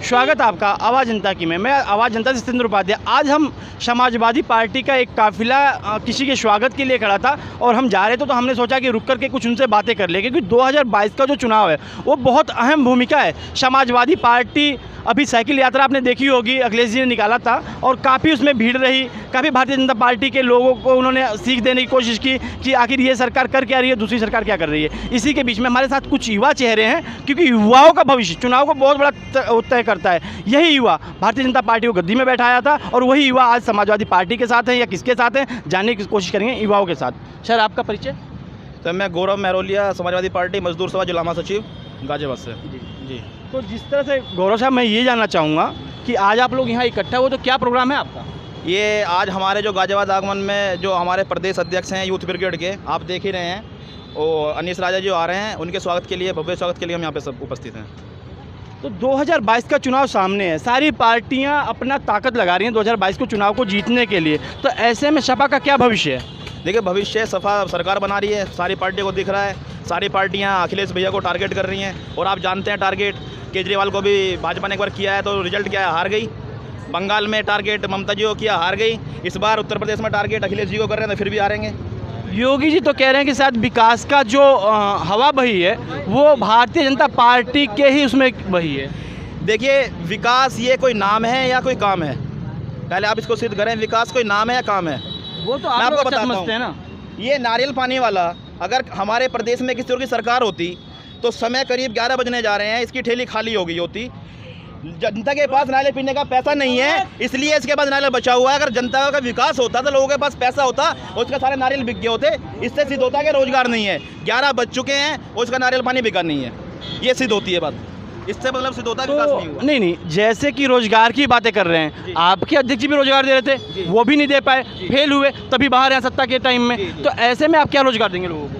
स्वागत आपका आवाज़ जनता की में। मैं आवाज़ जनता से सत्येंद्र उपाध्याय। आज हम समाजवादी पार्टी का एक काफ़िला किसी के स्वागत के लिए खड़ा था और हम जा रहे थे, तो हमने सोचा कि रुक करके कुछ उनसे बातें कर ले, क्योंकि 2022 का जो चुनाव है वो बहुत अहम भूमिका है। समाजवादी पार्टी अभी साइकिल यात्रा आपने देखी होगी, अखिलेश जी ने निकाला था और काफ़ी उसमें भीड़ रही। काफ़ी भारतीय जनता पार्टी के लोगों को उन्होंने सीख देने की कोशिश की कि आखिर ये सरकार कर क्या रही है, दूसरी सरकार क्या कर रही है। इसी के बीच में हमारे साथ कुछ युवा चेहरे हैं, क्योंकि युवाओं का भविष्य चुनाव को बहुत बड़ा तय करता है। यही युवा भारतीय जनता पार्टी को गद्दी में बैठाया था और वही युवा आज समाजवादी पार्टी के साथ हैं या किसके साथ हैं, जानने की कोशिश करेंगे युवाओं के साथ। सर, आपका परिचय? तो मैं गौरव मेहरोलिया, समाजवादी पार्टी मजदूर सभा जिला महासचिव गाजियाबाद से। जी। तो जिस तरह से गौरव साहब, मैं ये जानना चाहूँगा कि आज आप लोग यहाँ इकट्ठा हुए, तो क्या प्रोग्राम है आपका? ये आज हमारे जो गाजियाबाद आगमन में जो हमारे प्रदेश अध्यक्ष हैं यूथ ब्रिगेड के, आप देख ही रहे हैं, वो अनीस राजा जो आ रहे हैं, उनके स्वागत के लिए, भव्य स्वागत के लिए हम यहाँ पे सब उपस्थित हैं। तो 2022 का चुनाव सामने है, सारी पार्टियां अपना ताकत लगा रही हैं 2022 को चुनाव को जीतने के लिए, तो ऐसे में सपा का क्या भविष्य है? देखिए, भविष्य सपा सरकार बना रही है, सारी पार्टियों को दिख रहा है, सारी पार्टियां अखिलेश भैया को टारगेट कर रही हैं और आप जानते हैं टारगेट केजरीवाल को भी भाजपा ने एक बार किया है, तो रिजल्ट क्या है, हार गई। बंगाल में टारगेट ममता जी को किया, हार गई। इस बार उत्तर प्रदेश में टारगेट अखिलेश जी को कर रहे हैं, तो फिर भी हारेंगे। योगी जी तो कह रहे हैं कि शायद विकास का जो हवा बही है वो भारतीय जनता पार्टी के ही उसमें बही है। देखिए, विकास ये कोई नाम है या कोई काम है, पहले आप इसको सिद्ध करें। विकास कोई नाम है या काम है? वो तो मैं आप आपको लोग बताता समझते हैं ना। ये नारियल पानी वाला अगर हमारे प्रदेश में किसी और की सरकार होती तो समय करीब 11 बजने जा रहे हैं, इसकी ठेली खाली हो गई होती। जनता के पास नारियल पीने का पैसा नहीं है, इसलिए इसके पास नारियल बचा हुआ है। अगर जनता का विकास होता तो लोगों के पास पैसा होता और उसका सारे नारियल बिक गए होते। इससे सिद्ध होता है कि रोजगार नहीं है। 11 बज चुके हैं और उसका नारियल पानी बिका नहीं है, ये सिद्ध होती है बात। इससे मतलब सिद्ध होता है विकास नहीं हुआ। नहीं, जैसे कि रोजगार की बातें कर रहे हैं, आपके अध्यक्ष जी भी रोजगार दे रहे थे, वो भी नहीं दे पाए, फेल हुए, तभी बाहर हैं सत्ता के टाइम में। तो ऐसे में आप क्या रोजगार देंगे लोगों को?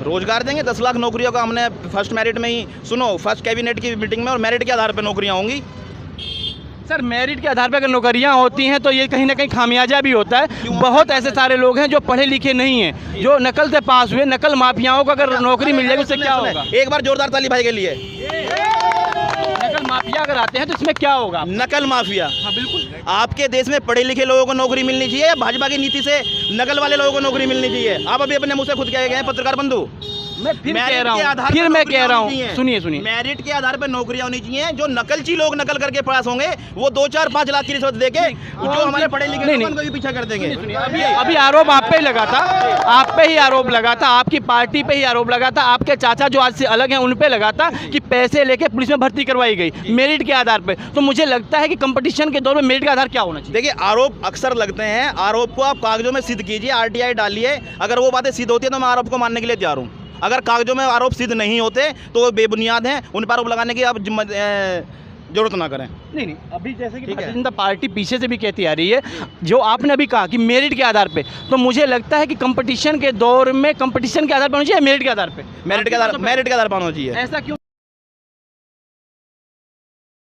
रोजगार देंगे, 10 लाख नौकरियों का हमने फर्स्ट मेरिट में ही, सुनो, फर्स्ट कैबिनेट की मीटिंग में, और मेरिट के आधार पर नौकरियां होंगी। सर, मेरिट के आधार पर अगर नौकरियां होती हैं तो ये कहीं ना कहीं खामियाजा भी होता है। बहुत ऐसे सारे लोग हैं जो पढ़े लिखे नहीं हैं, जो नकल से पास हुए, नकल माफियाओं को अगर नौकरी मिल जाएगी उससे क्या होगा? एक बार जोरदार ताली भाई के लिए। नकल माफिया अगर आते हैं तो इसमें क्या होगा? नकल माफिया, हाँ बिल्कुल। आपके देश में पढ़े लिखे लोगों को नौकरी मिलनी चाहिए या भाजपा की नीति से नकल वाले लोगों को नौकरी मिलनी चाहिए? आप अभी अपने मुंह से खुद कह गए हैं, पत्रकार बंधु। मैं फिर कह रहा हूँ, सुनिए, मेरिट के आधार पर नौकरियां होनी चाहिए। जो नकलची लोग नकल करके पास होंगे वो 2-4-5 लाख की रिश्वत देके जो हमारे पढ़े लिखे लोगों को भी पीछा कर देंगे। अभी आरोप आप पे ही लगा था, आप पे ही आरोप लगा था, आपकी पार्टी पे ही आरोप लगा था, आपके चाचा जो आज से अलग हैं उन पे लगा था कि पैसे लेके पुलिस में भर्ती करवाई गई मेरिट के आधार पे। तो मुझे लगता है कि कंपटीशन के दौर में मेरिट का आधार क्या होना चाहिए? देखिए, आरोप अक्सर लगते हैं, आरोप को आप कागजों में सिद्ध कीजिए, RTI डालिए। अगर वो बातें सिद्ध होती है तो मैं आरोप को मानने के लिए तैयार हूँ। अगर कागजों में आरोप सिद्ध नहीं होते तो वो बेबुनियाद हैं, उन पर आरोप लगाने की आप जरूरत ना करें। नहीं, अभी जैसे कि भारतीय जनता पार्टी पीछे से भी कहती आ रही है, जो आपने अभी कहा कि मेरिट के आधार पे, तो मुझे लगता है कि कंपटीशन के दौर में कंपटीशन के आधार पर होना चाहिए, मेरिट के आधार पे? मेरिट के आधार पर होना चाहिए। ऐसा क्यों?